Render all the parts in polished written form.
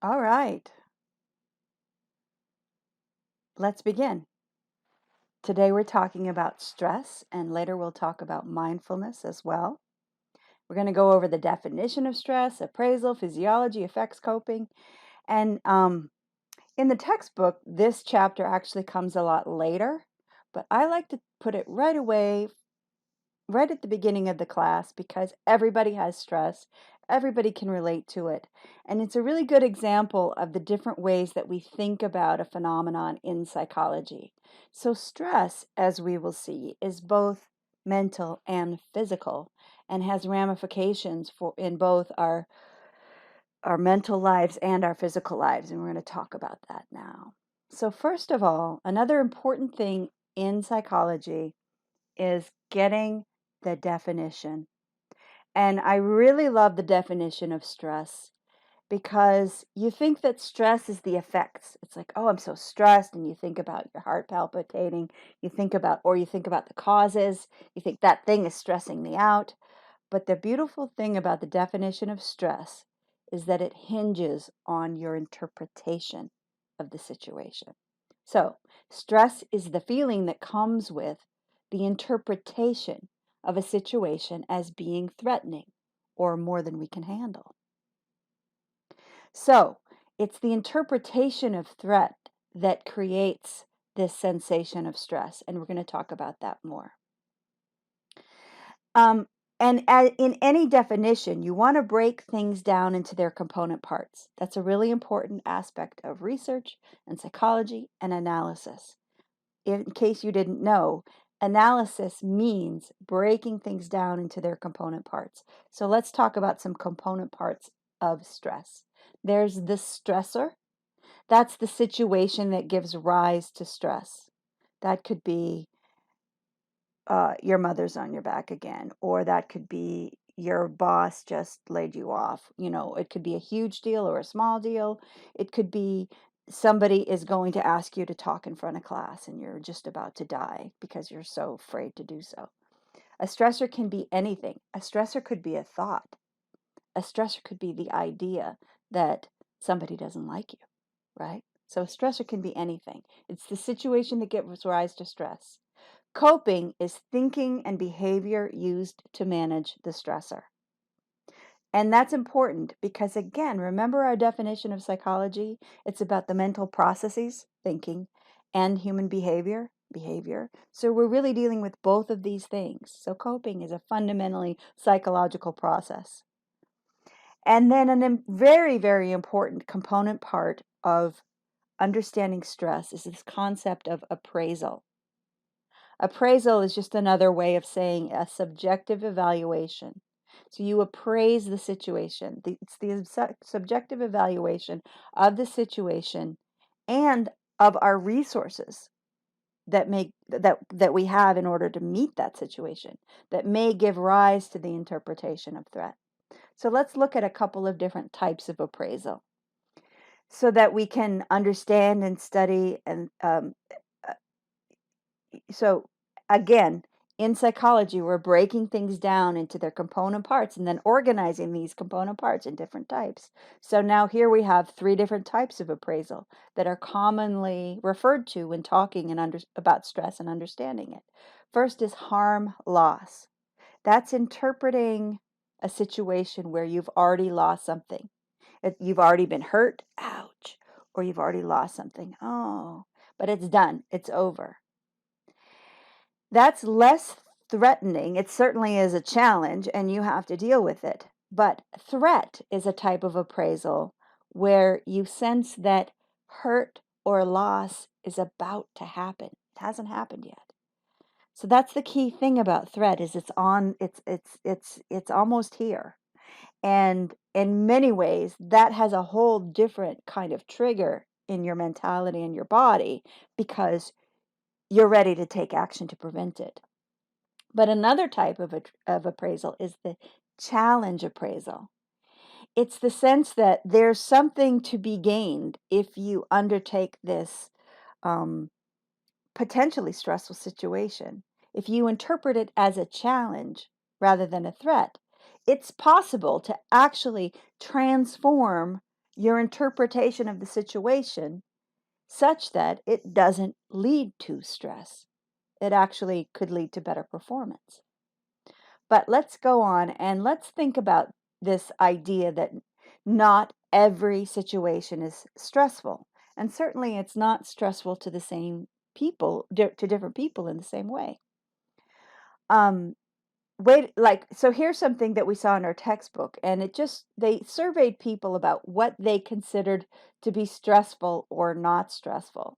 All right, let's begin. Today we're talking about stress, and later we'll talk about mindfulness as well. We're going to go over the definition of stress, appraisal, physiology, effects, coping. And in the textbook, this chapter actually comes a lot later, but I like to put it right away, right at the beginning of the class, because everybody has stress. Everybody can relate to it. And it's a really good example of the different ways that we think about a phenomenon in psychology. So, stress, as we will see, is both mental and physical and has ramifications for in both our mental lives and our physical lives. And we're going to talk about that now. So, first of all, another important thing in psychology is getting the definition. And I really love the definition of stress because you think that stress is the effects. It's like, oh, I'm so stressed. And you think about your heart palpitating. You think about the causes. You think that thing is stressing me out. But the beautiful thing about the definition of stress is that it hinges on your interpretation of the situation. So, stress is the feeling that comes with the interpretation of a situation as being threatening or more than we can handle. So, it's the interpretation of threat that creates this sensation of stress, and we're going to talk about that more. Um, in any definition, you want to break things down into their component parts. That's a really important aspect of research and psychology and analysis. In case you didn't know, analysis means breaking things down into their component parts. So let's talk about some component parts of stress. There's the stressor. That's the situation that gives rise to stress. That could be your mother's on your back again, or that could be your boss just laid you off. It could be a huge deal or a small deal. It could be somebody is going to ask you to talk in front of class and you're just about to die because you're so afraid to do so. A stressor can be anything. A stressor could be a thought. A stressor could be the idea that somebody doesn't like you, right? So a stressor can be anything. It's the situation that gives rise to stress. Coping is thinking and behavior used to manage the stressor. And that's important because, again, remember our definition of psychology? It's about the mental processes, thinking, and human behavior. So we're really dealing with both of these things. So coping is a fundamentally psychological process. And then a very, very important component part of understanding stress is this concept of appraisal. Appraisal is just another way of saying a subjective evaluation. So you appraise the situation. It's the subjective evaluation of the situation and of our resources that we have in order to meet that situation that may give rise to the interpretation of threat. So let's look at a couple of different types of appraisal so that we can understand and study and uh, so again, in psychology, we're breaking things down into their component parts and then organizing these component parts in different types. So now here we have three different types of appraisal that are commonly referred to when talking about stress and understanding it. First is harm loss. That's interpreting a situation where you've already lost something. You've already been hurt, ouch, or you've already lost something, oh, but it's done, it's over. That's less threatening. It certainly is a challenge and you have to deal with it. But threat is a type of appraisal where you sense that hurt or loss is about to happen. It hasn't happened yet. So that's the key thing about threat is it's almost here. And in many ways that has a whole different kind of trigger in your mentality and your body because you're ready to take action to prevent it. But another type of appraisal is the challenge appraisal. It's the sense that there's something to be gained if you undertake this um, potentially stressful situation. If you interpret it as a challenge rather than a threat, it's possible to actually transform your interpretation of the situation such that it doesn't lead to stress. It actually could lead to better performance. But let's go on and let's think about this idea that not every situation is stressful. And certainly it's not stressful to the same people, to different people in the same way. So here's something that we saw in our textbook, and they surveyed people about what they considered to be stressful or not stressful.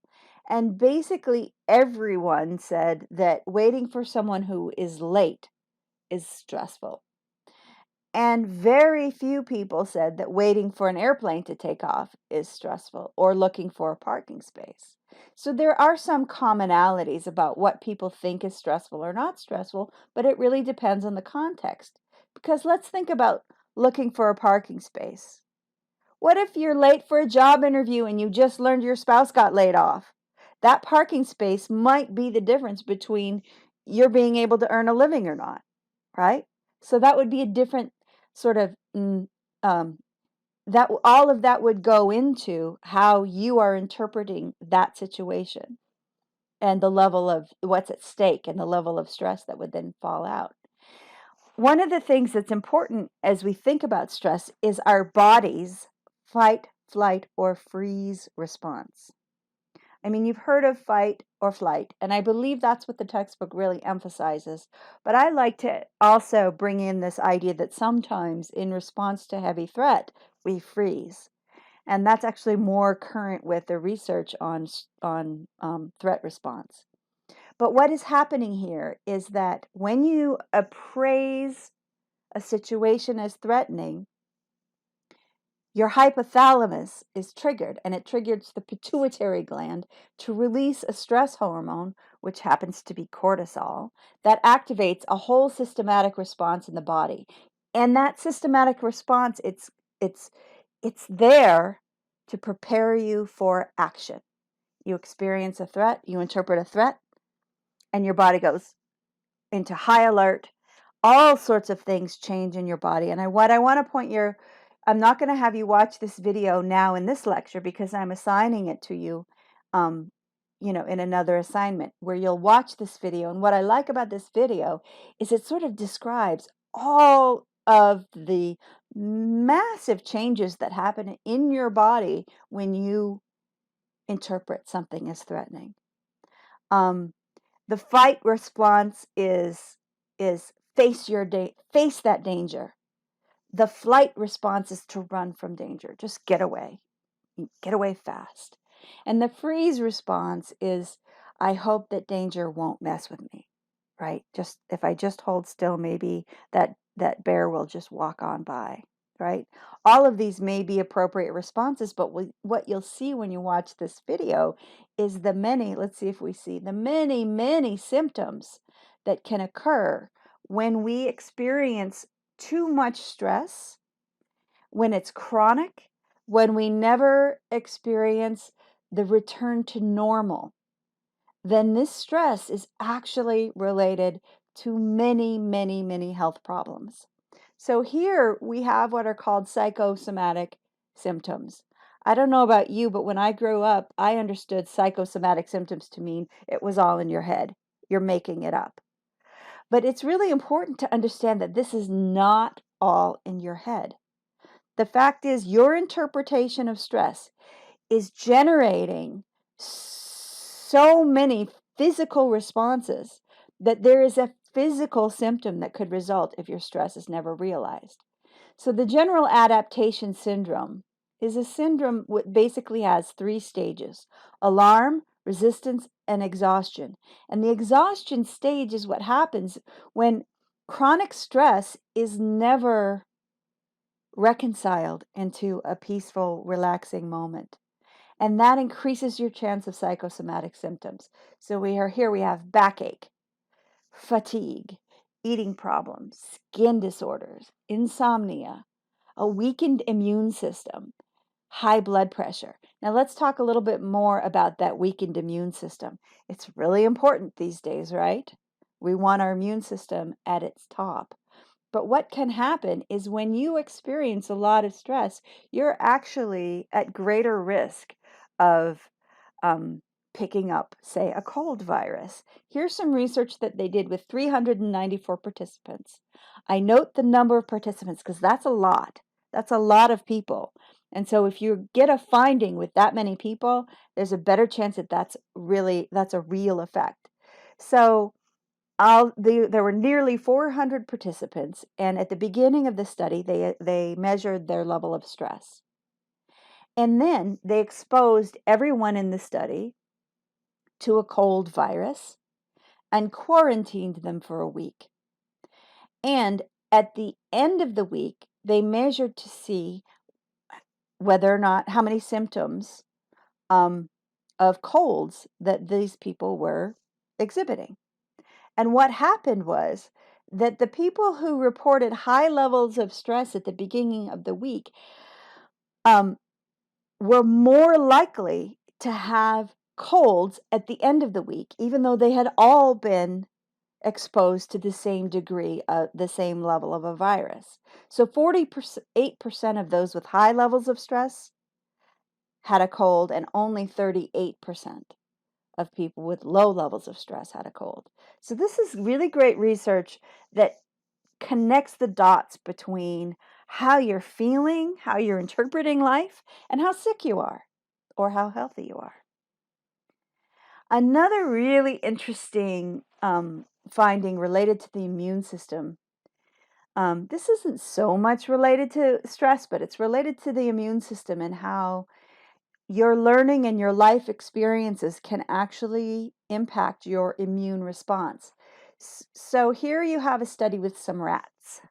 And basically everyone said that waiting for someone who is late is stressful. And very few people said that waiting for an airplane to take off is stressful, or looking for a parking space. So there are some commonalities about what people think is stressful or not stressful, but it really depends on the context. Because let's think about looking for a parking space. What if you're late for a job interview and you just learned your spouse got laid off? That parking space might be the difference between you're being able to earn a living or not, right? So that would be a different sort of that all of that would go into how you are interpreting that situation and the level of what's at stake and the level of stress that would then fall out. One of the things that's important as we think about stress is our body's fight, flight, or freeze response. I mean, you've heard of fight or flight, and I believe that's what the textbook really emphasizes. But I like to also bring in this idea that sometimes in response to heavy threat, we freeze. And that's actually more current with the research on threat response. But what is happening here is that when you appraise a situation as threatening, your hypothalamus is triggered, and it triggers the pituitary gland to release a stress hormone, which happens to be cortisol, that activates a whole systematic response in the body. And that systematic response, it's there to prepare you for action. You experience a threat, you interpret a threat, and your body goes into high alert. All sorts of things change in your body. And what I want to I'm not going to have you watch this video now in this lecture because I'm assigning it to you, um, in another assignment where you'll watch this video. And what I like about this video is it sort of describes all of the massive changes that happen in your body when you interpret something as threatening. The fight response is face that danger. The flight response is to run from danger. Just get away fast. And the freeze response is, I hope that danger won't mess with me, right? Just if I just hold still, maybe that bear will just walk on by, right? All of these may be appropriate responses, but what you'll see when you watch this video is let's see if we see the many, many symptoms that can occur when we experience too much stress, when it's chronic, when we never experience the return to normal. Then this stress is actually related to many, many, many health problems. So here we have what are called psychosomatic symptoms. I don't know about you, but when I grew up, I understood psychosomatic symptoms to mean it was all in your head. You're making it up. But it's really important to understand that this is not all in your head. The fact is, your interpretation of stress is generating so many physical responses that there is a physical symptom that could result if your stress is never realized. So the general adaptation syndrome is a syndrome that basically has 3 stages: alarm, resistance, and exhaustion. And the exhaustion stage is what happens when chronic stress is never reconciled into a peaceful, relaxing moment. And that increases your chance of psychosomatic symptoms. So we have backache, fatigue, eating problems, skin disorders, insomnia, a weakened immune system, high blood pressure. Now let's talk a little bit more about that weakened immune system. It's really important these days, right? We want our immune system at its top. But what can happen is when you experience a lot of stress, you're actually at greater risk of um, picking up, say, a cold virus. Here's some research that they did with 394 participants. I note the number of participants because that's a lot. That's a lot of people. And so if you get a finding with that many people, there's a better chance that that's a real effect. So there were nearly 400 participants, and at the beginning of the study, they measured their level of stress. And then they exposed everyone in the study to a cold virus and quarantined them for a week. And at the end of the week, they measured to see whether or not how many symptoms of colds that these people were exhibiting. And what happened was that the people who reported high levels of stress at the beginning of the week um, were more likely to have colds at the end of the week, even though they had all been exposed to the same degree, the same level of a virus. So 48% of those with high levels of stress had a cold, and only 38% of people with low levels of stress had a cold. So this is really great research that connects the dots between how you're feeling, how you're interpreting life, and how sick you are or how healthy you are. Another really interesting finding related to the immune system. This isn't so much related to stress, but it's related to the immune system and how your learning and your life experiences can actually impact your immune response. So here you have a study with some rats.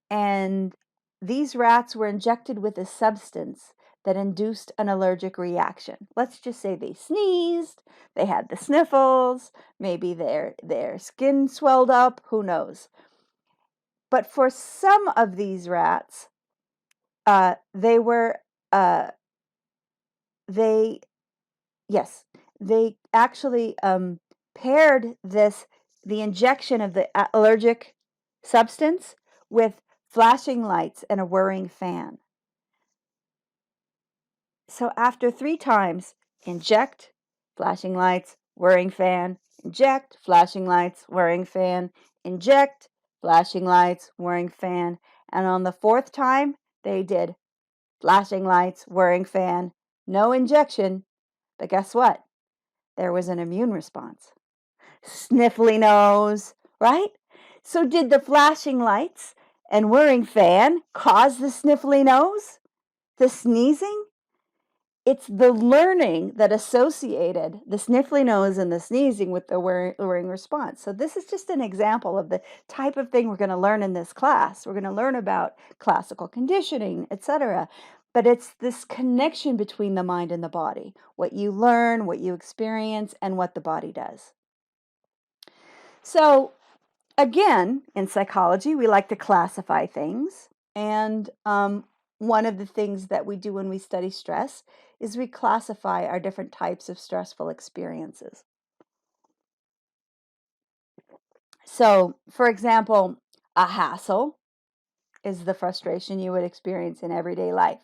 And these rats were injected with a substance that induced an allergic reaction. Let's just say they sneezed, they had the sniffles, maybe their skin swelled up, who knows. But for some of these rats, they were they yes, they actually paired the injection of the allergic substance with flashing lights and a whirring fan. So after 3 times, inject, flashing lights, whirring fan, inject, flashing lights, whirring fan, inject, flashing lights, whirring fan, and on the 4th time, they did flashing lights, whirring fan, no injection, but guess what? There was an immune response. Sniffly nose, right? So did the flashing lights and whirring fan cause the sniffly nose? The sneezing? It's the learning that associated the sniffly nose and the sneezing with the whirring response. So this is just an example of the type of thing we're going to learn in this class. We're going to learn about classical conditioning, etc. But it's this connection between the mind and the body, what you learn, what you experience, and what the body does. So again, in psychology, we like to classify things. And one of the things that we do when we study stress is we classify our different types of stressful experiences. So, for example, a hassle is the frustration you would experience in everyday life.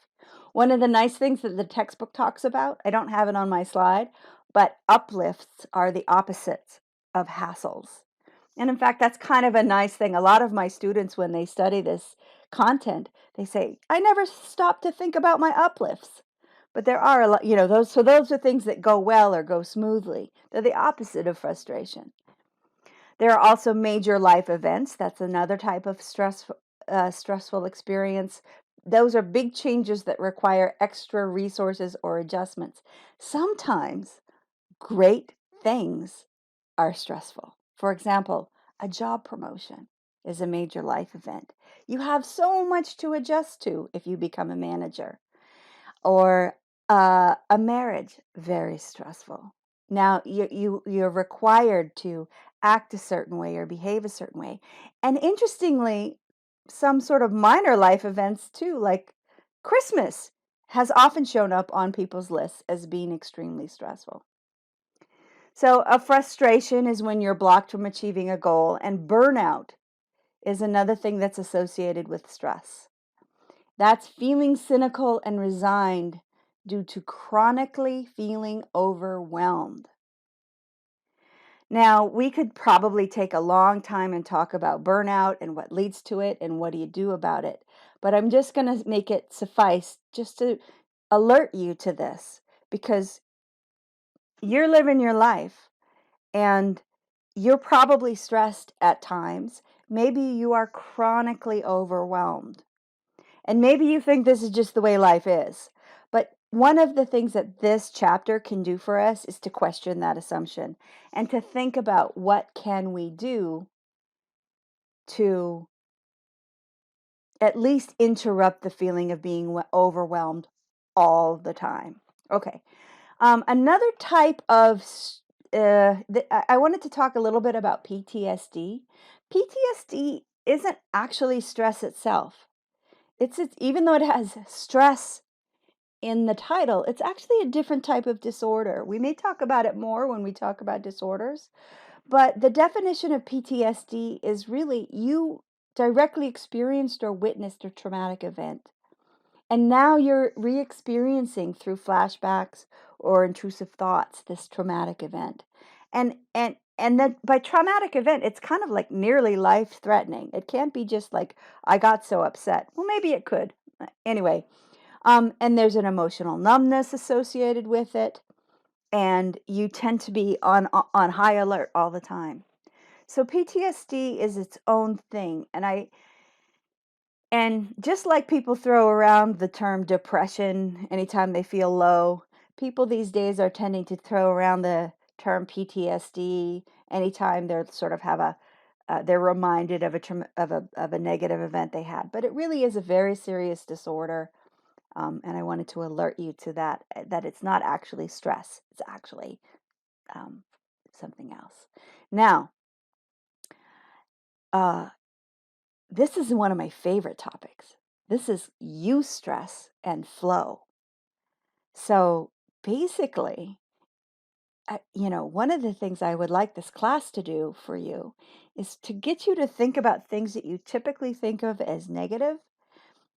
One of the nice things that the textbook talks about, I don't have it on my slide, but uplifts are the opposites of hassles. And in fact, that's kind of a nice thing. A lot of my students, when they study this content, they say, I never stop to think about my uplifts. But there are a lot, those are things that go well or go smoothly. They're the opposite of frustration. There are also major life events. That's another type of stressful experience. Those are big changes that require extra resources or adjustments. Sometimes great things are stressful. For example, a job promotion is a major life event. You have so much to adjust to if you become a manager. Or a marriage, very stressful. Now you're required to act a certain way or behave a certain way. And interestingly, some sort of minor life events too, like Christmas, has often shown up on people's lists as being extremely stressful. So a frustration is when you're blocked from achieving a goal, and burnout is another thing that's associated with stress. That's feeling cynical and resigned due to chronically feeling overwhelmed. Now, we could probably take a long time and talk about burnout and what leads to it and what do you do about it. But I'm just going to make it suffice just to alert you to this, because you're living your life and you're probably stressed at times. Maybe you are chronically overwhelmed. And maybe you think this is just the way life is. But one of the things that this chapter can do for us is to question that assumption and to think about what can we do to at least interrupt the feeling of being overwhelmed all the time. Okay. Another type of, I wanted to talk a little bit about PTSD. PTSD isn't actually stress itself. It's even though it has stress in the title, it's actually a different type of disorder. We may talk about it more when we talk about disorders, but the definition of PTSD is really you directly experienced or witnessed a traumatic event. And now you're re experiencing through flashbacks or intrusive thoughts this traumatic event. And then by traumatic event, it's kind of like nearly life threatening. It can't be just like, I got so upset. Well, maybe it could. Anyway, and there's an emotional numbness associated with it, and you tend to be on high alert all the time. So PTSD is its own thing, and just like people throw around the term depression anytime they feel low, people these days are tending to throw around the term PTSD anytime they're sort of have a they're reminded of a negative event they had. But it really is a very serious disorder. And I wanted to alert you to that it's not actually stress. It's actually um, something else. Now, uh, this is one of my favorite topics. This is eustress and flow. So basically, one of the things I would like this class to do for you is to get you to think about things that you typically think of as negative.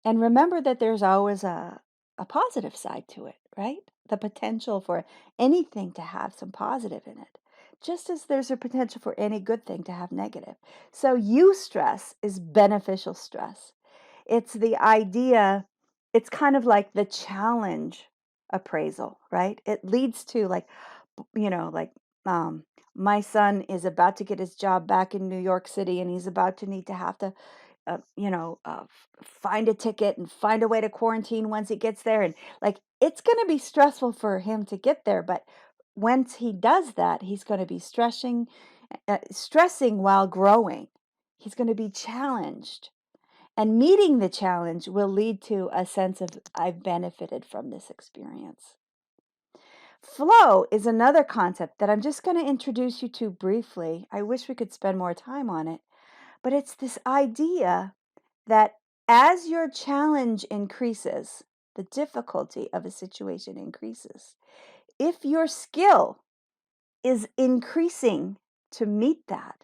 And remember that there's always a positive side to it, right? The potential for anything to have some positive in it, just as there's a potential for any good thing to have negative. So, eustress is beneficial stress. It's the idea, it's kind of like the challenge appraisal, right? It leads to like, um, my son is about to get his job back in New York City and he's about to need to have to find a ticket and find a way to quarantine once he gets there. And like, it's going to be stressful for him to get there. But once he does that, he's going to be stressing while growing. He's going to be challenged. And meeting the challenge will lead to a sense of, I've benefited from this experience. Flow is another concept that I'm just going to introduce you to briefly. I wish we could spend more time on it. But it's this idea that as your challenge increases, the difficulty of a situation increases. If your skill is increasing to meet that,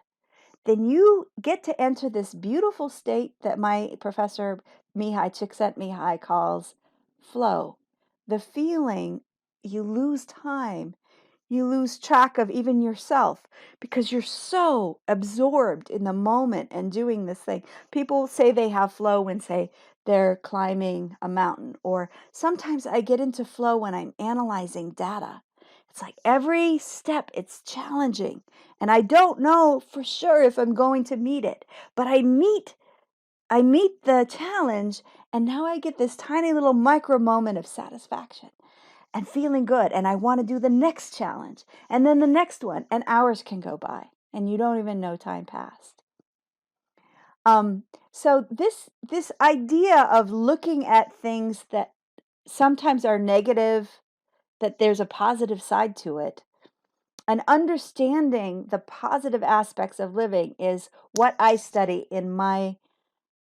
then you get to enter this beautiful state that my professor Mihai Csikszentmihalyi calls flow. The feeling you lose time, you lose track of even yourself because you're so absorbed in the moment and doing this thing. People say they have flow when, say, they're climbing a mountain, or sometimes I get into flow when I'm analyzing data. It's like every step, it's challenging, and I don't know for sure if I'm going to meet it, but I meet the challenge, and now I get this tiny little micro moment of satisfaction and feeling good, and I want to do the next challenge and then the next one, and hours can go by and you don't even know time passed. So this idea of looking at things that sometimes are negative, that there's a positive side to it, and understanding the positive aspects of living is what I study in my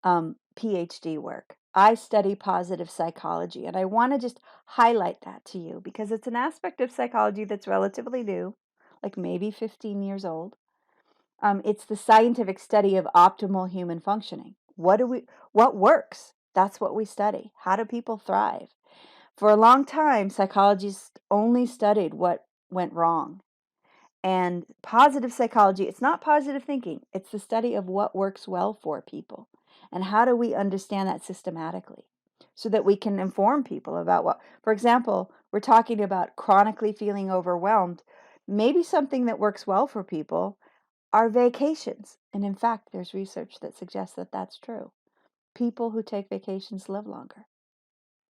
PhD work. I study positive psychology, and I want to just highlight that to you because it's an aspect of psychology that's relatively new, like maybe 15 years old. It's the scientific study of optimal human functioning. What works? That's what we study. How do people thrive? For a long time, psychologists only studied what went wrong. And positive psychology, it's not positive thinking, it's the study of what works well for people. And how do we understand that systematically so that we can inform people about what, for example, we're talking about chronically feeling overwhelmed. Maybe something that works well for people are vacations. And in fact, there's research that suggests that that's true. People who take vacations live longer,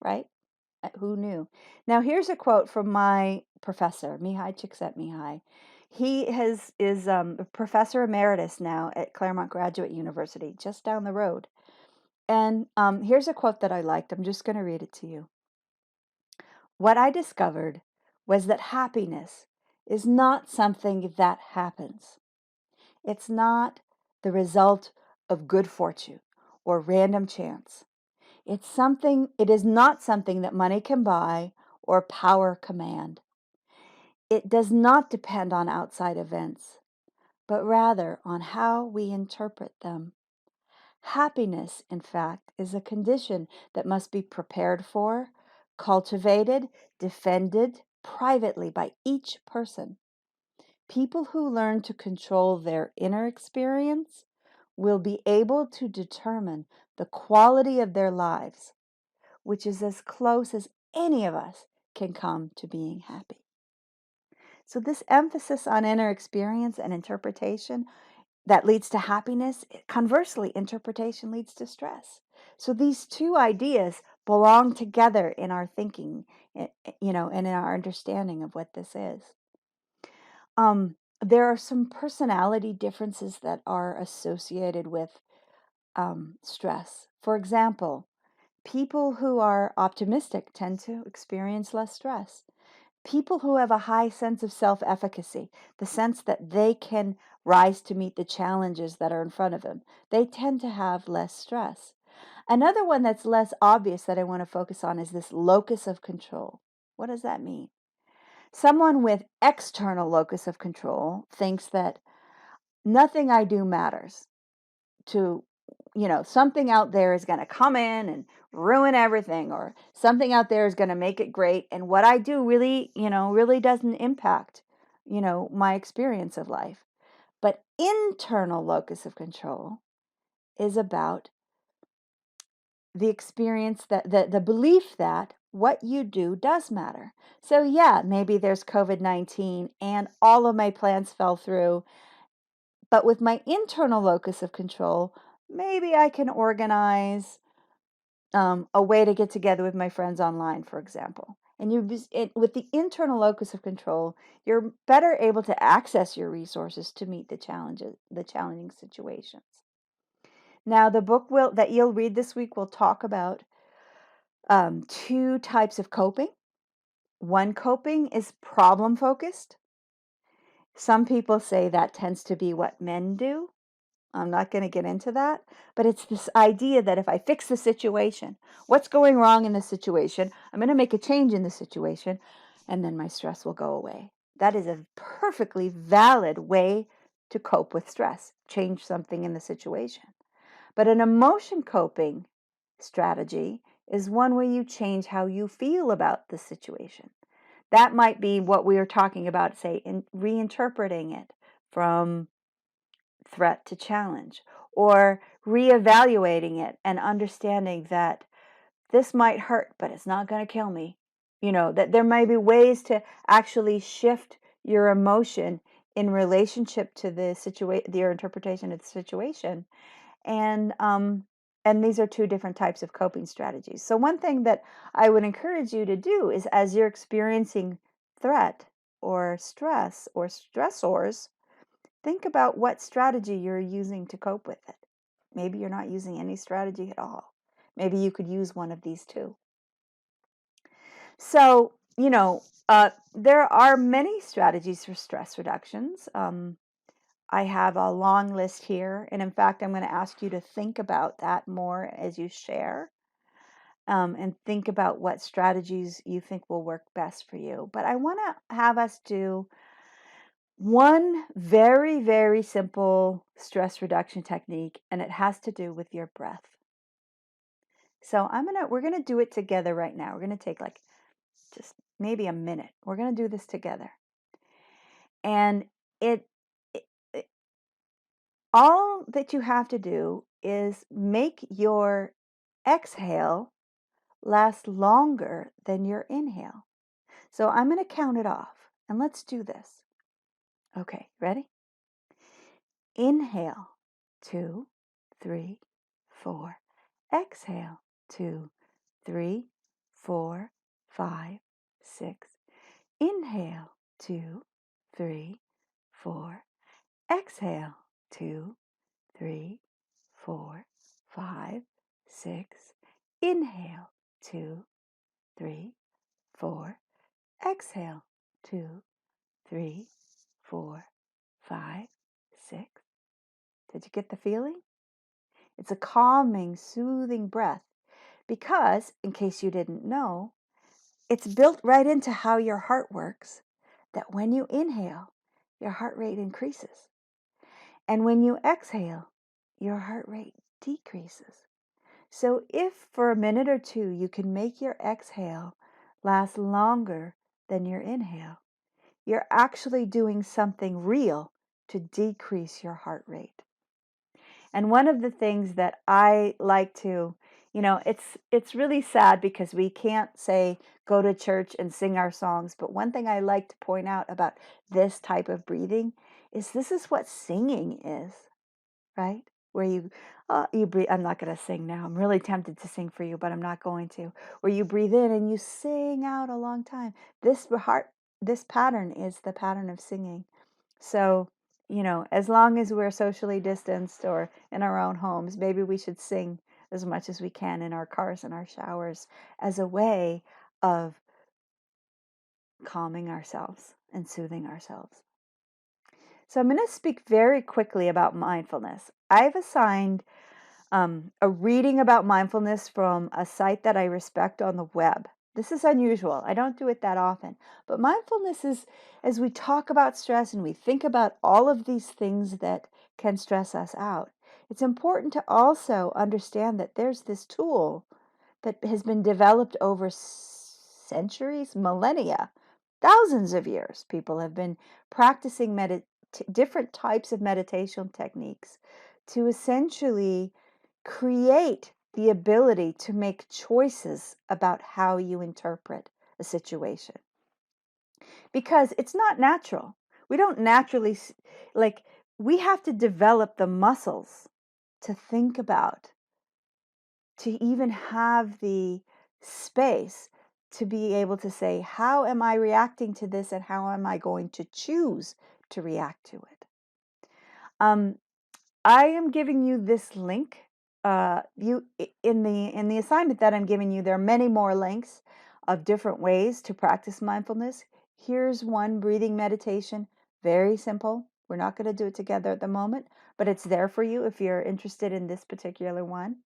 right? Who knew? Now, here's a quote from my professor, Mihai Csikszentmihalyi. Is a professor emeritus now at Claremont Graduate University, just down the road. And here's a quote that I liked. I'm just going to read it to you. What I discovered was that happiness is not something that happens. It's not the result of good fortune or random chance. It is not something that money can buy or power command. It does not depend on outside events, but rather on how we interpret them. Happiness, in fact, is a condition that must be prepared for, cultivated, defended privately by each person. People who learn to control their inner experience will be able to determine the quality of their lives, which is as close as any of us can come to being happy. So, this emphasis on inner experience and interpretation that leads to happiness, conversely, interpretation leads to stress. So, these two ideas belong together in our thinking, and in our understanding of what this is. There are some personality differences that are associated with stress. For example, people who are optimistic tend to experience less stress. People who have a high sense of self efficacy, the sense that they can rise to meet the challenges that are in front of them, they tend to have less stress. Another one that's less obvious that I want to focus on is this locus of control. What does that mean? Someone with external locus of control thinks that nothing I do matters to, something out there is going to come in and ruin everything, or something out there is going to make it great. And what I do really doesn't impact, my experience of life. But internal locus of control is about the experience that the belief that what you do does matter. So, yeah, maybe there's COVID-19 and all of my plans fell through. But with my internal locus of control, maybe I can organize a way to get together with my friends online, for example. And with the internal locus of control, you're better able to access your resources to meet the challenging situations. Now, the book that you'll read this week will talk about two types of coping. One coping is problem focused. Some people say that tends to be what men do. I'm not going to get into that, but it's this idea that if I fix the situation, what's going wrong in the situation, I'm going to make a change in the situation, and then my stress will go away. That is a perfectly valid way to cope with stress, change something in the situation. But an emotion coping strategy is one where you change how you feel about the situation. That might be what we are talking about, say, in reinterpreting it from threat to challenge, or reevaluating it and understanding that this might hurt, but it's not going to kill me. That there may be ways to actually shift your emotion in relationship to the situation, your interpretation of the situation. And these are two different types of coping strategies. So one thing that I would encourage you to do is, as you're experiencing threat or stress or stressors, think about what strategy you're using to cope with it. Maybe you're not using any strategy at all. Maybe you could use one of these two. So, there are many strategies for stress reductions. I have a long list here. And in fact, I'm going to ask you to think about that more as you share, and think about what strategies you think will work best for you. But I want to have us do One very, very simple stress reduction technique, and it has to do with your breath. So we're gonna do it together right now. We're gonna take like just maybe a minute. We're gonna do this together. And it, it all that you have to do is make your exhale last longer than your inhale. So I'm going to count it off and let's do this. Okay, ready? Inhale, 2, 3, 4. Exhale, 2, 3, 4, 5, 6. Inhale, 2, 3, 4. Exhale, 2, 3, 4, 5, 6. Inhale, 2, 3, 4. Exhale, 2, 3, 4, 5, 6. Did you get the feeling? It's a calming, soothing breath because, in case you didn't know, it's built right into how your heart works, that when you inhale, your heart rate increases. And when you exhale, your heart rate decreases. So if for a minute or two you can make your exhale last longer than your inhale, you're actually doing something real to decrease your heart rate. And one of the things that I like to, it's really sad because we can't say go to church and sing our songs, but one thing I like to point out about this type of breathing is this is what singing is, right? Where you breathe. I'm not going to sing now. I'm really tempted to sing for you, but I'm not going to. Where you breathe in and you sing out a long time. This pattern is the pattern of singing. So, as long as we're socially distanced or in our own homes, maybe we should sing as much as we can in our cars and our showers as a way of calming ourselves and soothing ourselves. So I'm going to speak very quickly about mindfulness. I've assigned a reading about mindfulness from a site that I respect on the web. This is unusual. I don't do it that often. But mindfulness is, as we talk about stress and we think about all of these things that can stress us out, it's important to also understand that there's this tool that has been developed over centuries, millennia, thousands of years. People have been practicing different types of meditation techniques to essentially create the ability to make choices about how you interpret a situation. Because it's not natural. We don't naturally, like, we have to develop the muscles to think about, to even have the space to be able to say, how am I reacting to this and how am I going to choose to react to it? Um, I am giving you this link. In the assignment that I'm giving you, there are many more links of different ways to practice mindfulness. Here's one breathing meditation, very simple. We're not going to do it together at the moment, but it's there for you if you're interested in this particular one.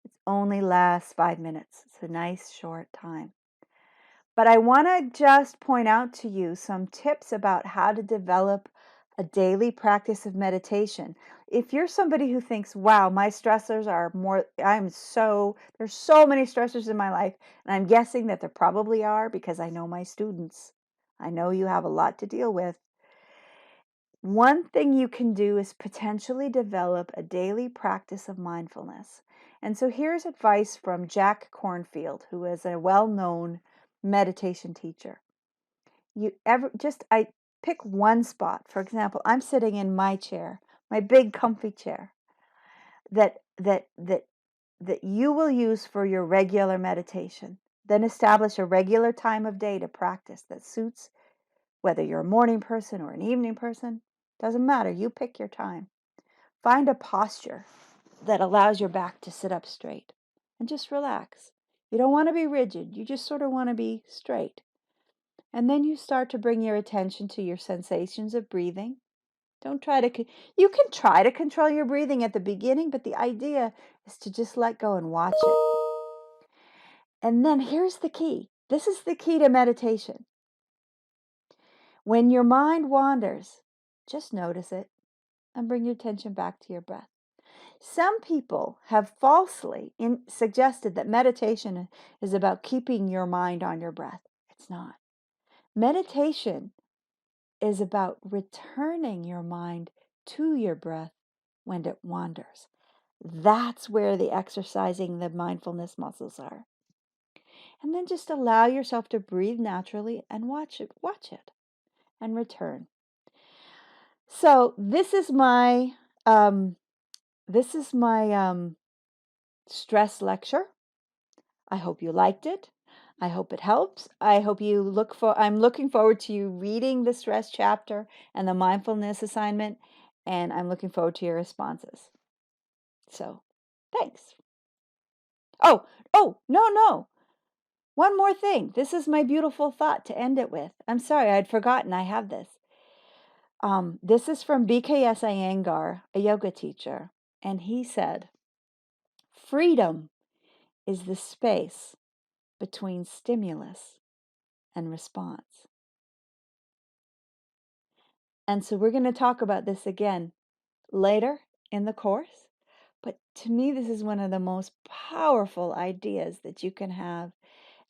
It only lasts 5 minutes. It's a nice short time. But I want to just point out to you some tips about how to develop a daily practice of meditation. If you're somebody who thinks, wow, my stressors are there's so many stressors in my life, and I'm guessing that there probably are because I know my students. I know you have a lot to deal with. One thing you can do is potentially develop a daily practice of mindfulness. And so here's advice from Jack Kornfield, who is a well-known meditation teacher. I pick one spot. For example, I'm sitting in my chair, my big comfy chair that you will use for your regular meditation. Then establish a regular time of day to practice that suits whether you're a morning person or an evening person. Doesn't matter. You pick your time. Find a posture that allows your back to sit up straight and just relax. You don't want to be rigid. You just sort of want to be straight. And then you start to bring your attention to your sensations of breathing. Don't try to, you can try to control your breathing at the beginning, but the idea is to just let go and watch it. And then here's the key. This is the key to meditation. When your mind wanders, just notice it and bring your attention back to your breath. Some people have falsely suggested that meditation is about keeping your mind on your breath. It's not. Meditation is about returning your mind to your breath when it wanders. That's where the exercising the mindfulness muscles are. And then just allow yourself to breathe naturally and watch it, and return. So this is my stress lecture. I hope you liked it. I hope it helps. I'm looking forward to you reading the stress chapter and the mindfulness assignment, and I'm looking forward to your responses. So, thanks. Oh, no. One more thing. This is my beautiful thought to end it with. I'm sorry, I'd forgotten I have this. This is from BKS Iyengar, a yoga teacher, and he said, freedom is the space between stimulus and response. And so we're going to talk about this again later in the course. But to me, this is one of the most powerful ideas that you can have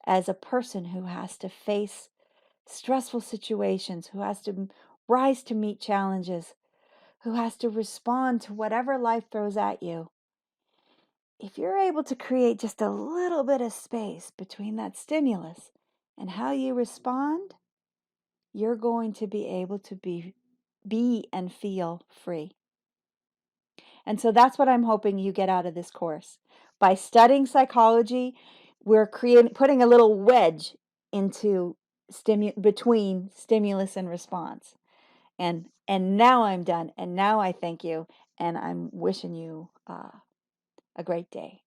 as a person who has to face stressful situations, who has to rise to meet challenges, who has to respond to whatever life throws at you. If you're able to create just a little bit of space between that stimulus and how you respond, you're going to be able to be and feel free. And so that's what I'm hoping you get out of this course. By studying psychology, we're putting a little wedge into between stimulus and response. And now I'm done. And now I thank you. And I'm wishing you a great day.